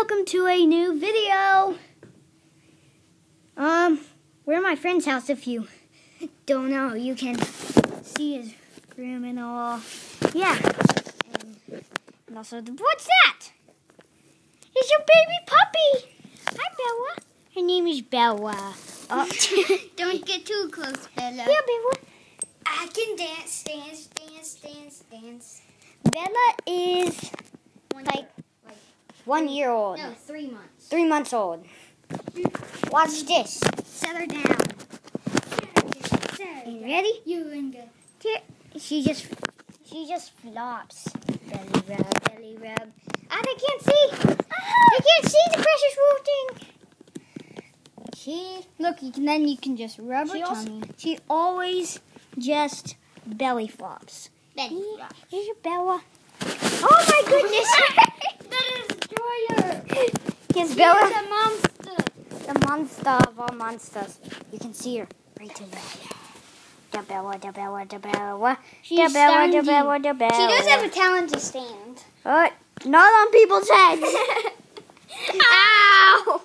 welcome to a new video. We're at my friend's house. If you don't know, you can see his room and all. Yeah. And also, what's that? It's your baby puppy. Hi, Bella. Her name is Bella. Oh. Don't get too close, Bella. Yeah, Bella. I can dance. Bella is like 1 year old. No, 3 months. 3 months old. Watch this. Set her down. You ready? You and go. Here. She just flops. Belly rub. Ah, they can't see. They can't see the pressure's working. Look, then you can just rub her She tummy. always just belly flops. Belly Here's your Bella. Oh my goodness. That is Destroyer. Here's Bella. She's a monster. The monster of all monsters. You can see her right there. The Bella. She's The Bella. She does have a talent to stand. Not on people's heads. Ow!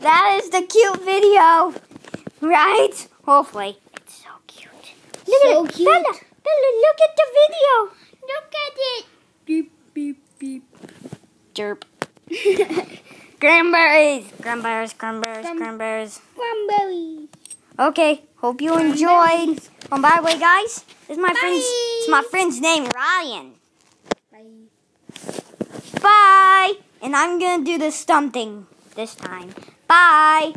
That is the cute video, right? Hopefully. It's so cute. Look at it. Bella, look at the video. Look at it. Beep, beep, beep. Derp. Cranberries. Cranberry. Okay, hope you enjoyed. Oh, by the way, guys, this is my friend's name, Ryan. Bye. And I'm gonna do the stump thing this time. Bye.